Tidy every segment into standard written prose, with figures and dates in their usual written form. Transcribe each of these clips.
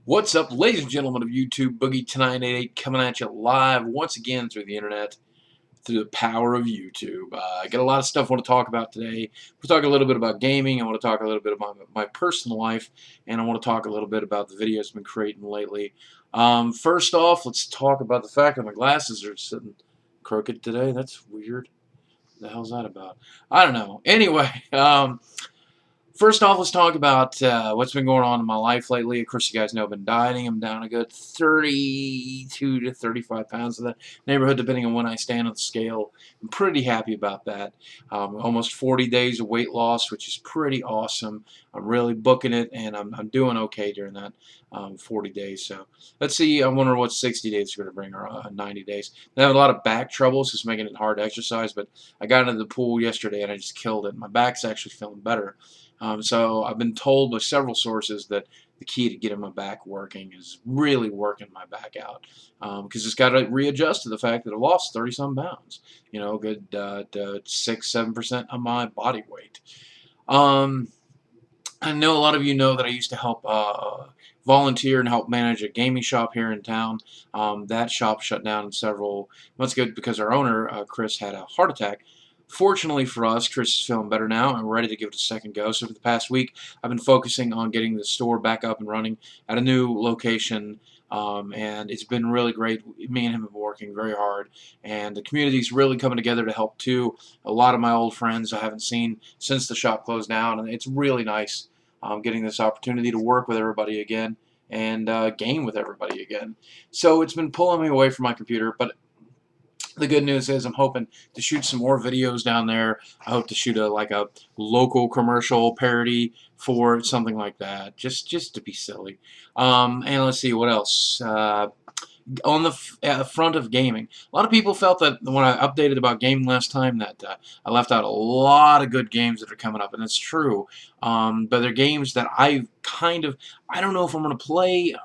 What's up, ladies and gentlemen of YouTube? Boogie988 coming at you live once again through the internet, through the power of YouTube. I got a lot of stuff I want to talk about today. We'll talk a little bit about gaming. I want to talk a little bit about my personal life, and I want to talk a little bit about the videos I've been creating lately. First off, let's talk about the fact that my glasses are sitting crooked today. That's weird. What the hell's that about? I don't know. Anyway, first off, let's talk about what's been going on in my life lately. Of course, you guys know I've been dieting. I'm down a good 32 to 35 pounds in that neighborhood, depending on when I stand on the scale. I'm pretty happy about that. Almost 40 days of weight loss, which is pretty awesome. I'm really booking it, and I'm doing okay during that 40 days. So let's see. I wonder what 60 days is going to bring, or 90 days. I have a lot of back troubles, just making it hard to exercise, but I got into the pool yesterday, and I just killed it. My back's actually feeling better. So I've been told by several sources that the key to getting my back working is really working my back out, because it's got to readjust to the fact that I lost 30-some pounds. You know, good 6-7% of my body weight. Um, I know a lot of you know that I used to help volunteer and help manage a gaming shop here in town. That shop shut down several months ago because our owner, Chris, had a heart attack. Fortunately for us, Chris is feeling better now and we're ready to give it a second go. So for the past week, I've been focusing on getting the store back up and running at a new location. And it's been really great. Me and him have been working very hard, and the community's really coming together to help too. A lot of my old friends I haven't seen since the shop closed down, and it's really nice getting this opportunity to work with everybody again and game with everybody again. So it's been pulling me away from my computer, but the good news is I'm hoping to shoot some more videos down there. I hope to shoot a local commercial parody for something like that, just to be silly. And let's see what else. On the front of gaming, a lot of people felt that when I updated about gaming last time that I left out a lot of good games that are coming up, and it's true. But they're games that I don't know if I'm going to play.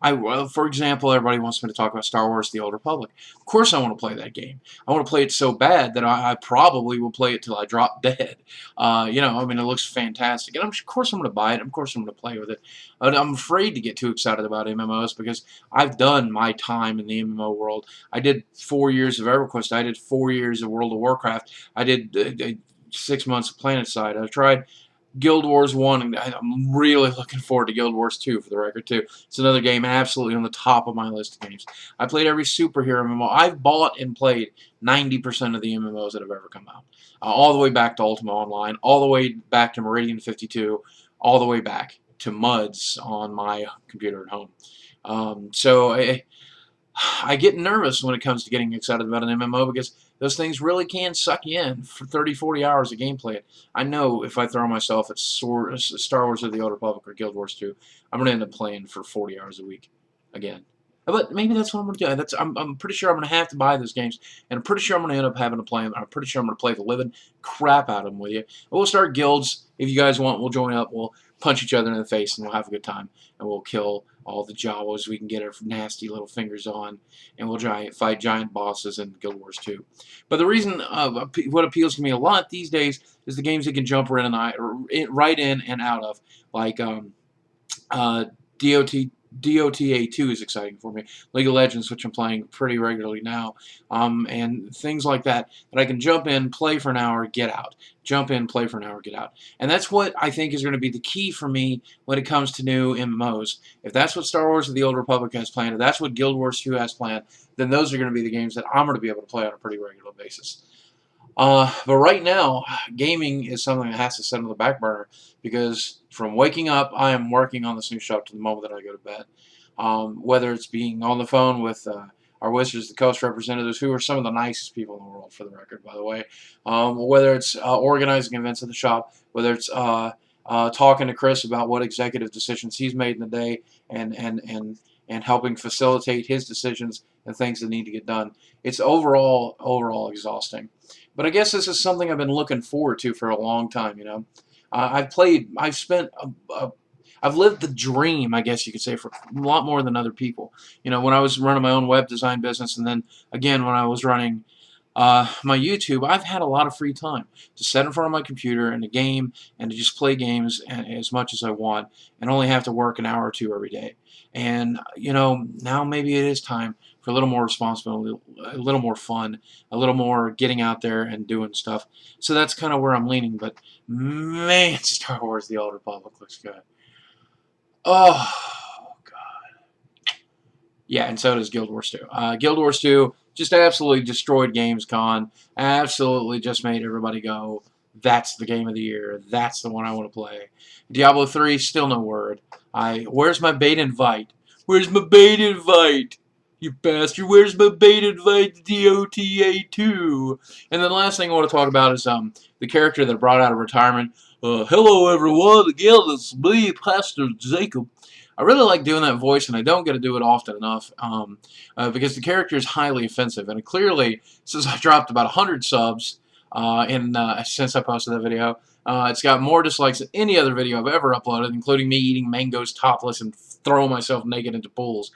For example, everybody wants me to talk about Star Wars: The Old Republic. Of course, I want to play that game. I want to play it so bad that I probably will play it till I drop dead. I mean, it looks fantastic, and of course I'm going to buy it. Of course I'm going to play with it. But I'm afraid to get too excited about MMOs because I've done my time in the MMO world. I did 4 years of EverQuest. I did 4 years of World of Warcraft. I did 6 months of PlanetSide. I've tried Guild Wars 1, and I'm really looking forward to Guild Wars 2, for the record, too. It's another game absolutely on the top of my list of games. I played every superhero MMO. I've bought and played 90% of the MMOs that have ever come out. All the way back to Ultima Online, all the way back to Meridian 52, all the way back to MUDs on my computer at home. I get nervous when it comes to getting excited about an MMO because those things really can suck you in for 30, 40 hours of gameplay. I know if I throw myself at Star Wars or the Old Republic or Guild Wars 2, I'm going to end up playing for 40 hours a week again. But maybe that's what I'm going to do. I'm pretty sure I'm going to have to buy those games, and I'm pretty sure I'm going to end up having to play them. I'm pretty sure I'm going to play the living crap out of them with you. We'll start guilds. If you guys want, we'll join up. We'll punch each other in the face, and we'll have a good time. And we'll kill all the Jawas we can get our nasty little fingers on, and we'll fight giant bosses in Guild Wars 2. But the reason, what appeals to me a lot these days is the games you can jump right in and out of, like DOT. DOTA 2 is exciting for me. League of Legends, which I'm playing pretty regularly now, and things like that I can jump in, play for an hour, get out. Jump in, play for an hour, get out. And that's what I think is going to be the key for me when it comes to new MMOs. If that's what Star Wars: The Old Republic has planned, if that's what Guild Wars 2 has planned, then those are going to be the games that I'm going to be able to play on a pretty regular basis. But right now, gaming is something that has to sit on the back burner because from waking up, I am working on this new shop to the moment that I go to bed. Whether it's being on the phone with our Wizards of the Coast representatives, who are some of the nicest people in the world, for the record, by the way. Whether it's organizing events at the shop, whether it's talking to Chris about what executive decisions he's made in the day, and helping facilitate his decisions and things that need to get done. It's overall exhausting. But I guess this is something I've been looking forward to for a long time. I've lived the dream, I guess you could say, for a lot more than other people. When I was running my own web design business, and then again when I was running my YouTube, I've had a lot of free time to sit in front of my computer and a game and to just play games as much as I want and only have to work an hour or two every day. And, you know, now maybe it is time for a little more responsibility, a little more fun, a little more getting out there and doing stuff. So that's kind of where I'm leaning. But, man, Star Wars The Old Republic looks good. Oh, yeah, and so does Guild Wars 2. Guild Wars 2 just absolutely destroyed Gamescom. Absolutely just made everybody go, that's the game of the year. That's the one I want to play. Diablo 3, still no word. Where's my bait invite? Where's my bait invite? You bastard, where's my bait invite to DOTA 2? And then the last thing I want to talk about is the character that brought out of retirement. Hello everyone, again, it's me, Pastor Jacob. I really like doing that voice, and I don't get to do it often enough because the character is highly offensive. And clearly, since I dropped about 100 subs since I posted that video, it's got more dislikes than any other video I've ever uploaded, including me eating mangoes topless and throwing myself naked into pools.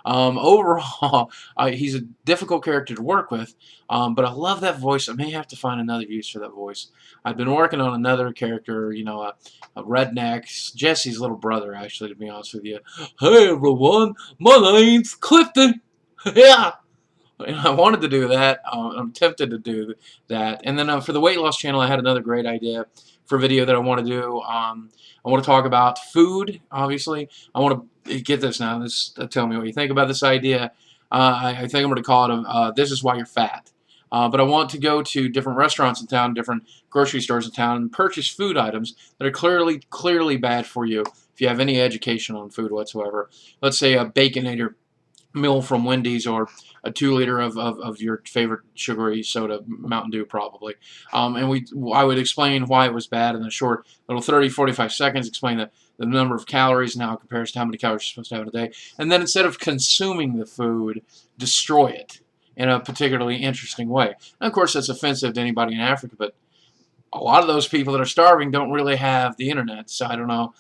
Overall, he's a difficult character to work with, but I love that voice. I may have to find another use for that voice. I've been working on another character, you know, a redneck, Jesse's little brother, actually, to be honest with you. Hey, everyone, my name's Clifton. Yeah. And I wanted to do that. I'm tempted to do that. And then for the weight loss channel, I had another great idea for a video that I want to do. I want to talk about food, obviously. I want to get this now. Tell me what you think about this idea. I think I'm going to call it This Is Why You're Fat. But I want to go to different restaurants in town, different grocery stores in town, and purchase food items that are clearly bad for you if you have any education on food whatsoever. Let's say a Baconator meal from Wendy's or a 2 liter of your favorite sugary soda, Mountain Dew probably. I would explain why it was bad in a short little 30-45 seconds, explain the number of calories and how it compares to how many calories you're supposed to have in a day. And then instead of consuming the food, destroy it in a particularly interesting way. And of course that's offensive to anybody in Africa, but a lot of those people that are starving don't really have the internet, so I don't know,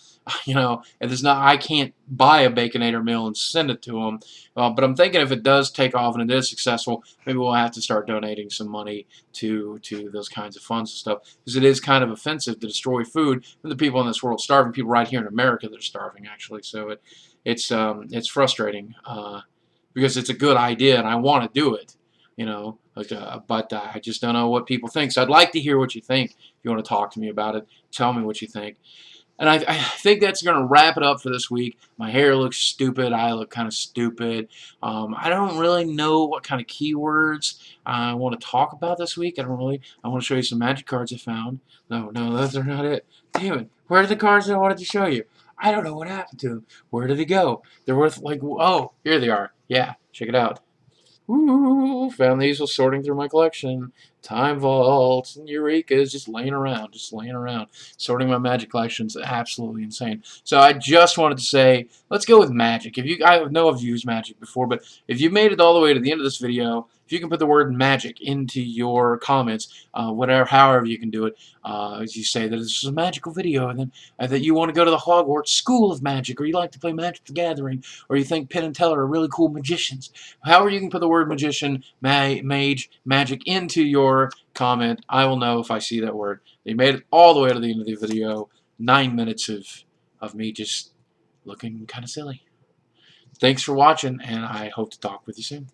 you know, if there's not, I can't buy a Baconator meal and send it to them, but I'm thinking if it does take off and it is successful, maybe we'll have to start donating some money to those kinds of funds and stuff, because it is kind of offensive to destroy food when the people in this world starving, people right here in America that are starving, actually, so it's frustrating, because it's a good idea and I want to do it, you know, but I just don't know what people think. So I'd like to hear what you think. If you want to talk to me about it, tell me what you think. And I think that's going to wrap it up for this week. My hair looks stupid. I look kind of stupid. I don't really know what kind of keywords I want to talk about this week. I want to show you some magic cards I found. No, those are not it. Damn it. Where are the cards that I wanted to show you? I don't know what happened to them. Where did they go? They're worth like, oh, here they are. Yeah, check it out. Ooh, found these while sorting through my collection. Time vaults and Eurekas just laying around, Sorting my magic collection's absolutely insane. So I just wanted to say, let's go with magic. I know I've used magic before, but if you made it all the way to the end of this video, if you can put the word magic into your comments, however you can do it, as you say that this is a magical video, and then that you want to go to the Hogwarts School of Magic, or you like to play Magic the Gathering, or you think Penn and Teller are really cool magicians. However you can put the word magician, mage, magic into your comment, I will know if I see that word. They made it all the way to the end of the video. 9 minutes of me just looking kind of silly. Thanks for watching, and I hope to talk with you soon.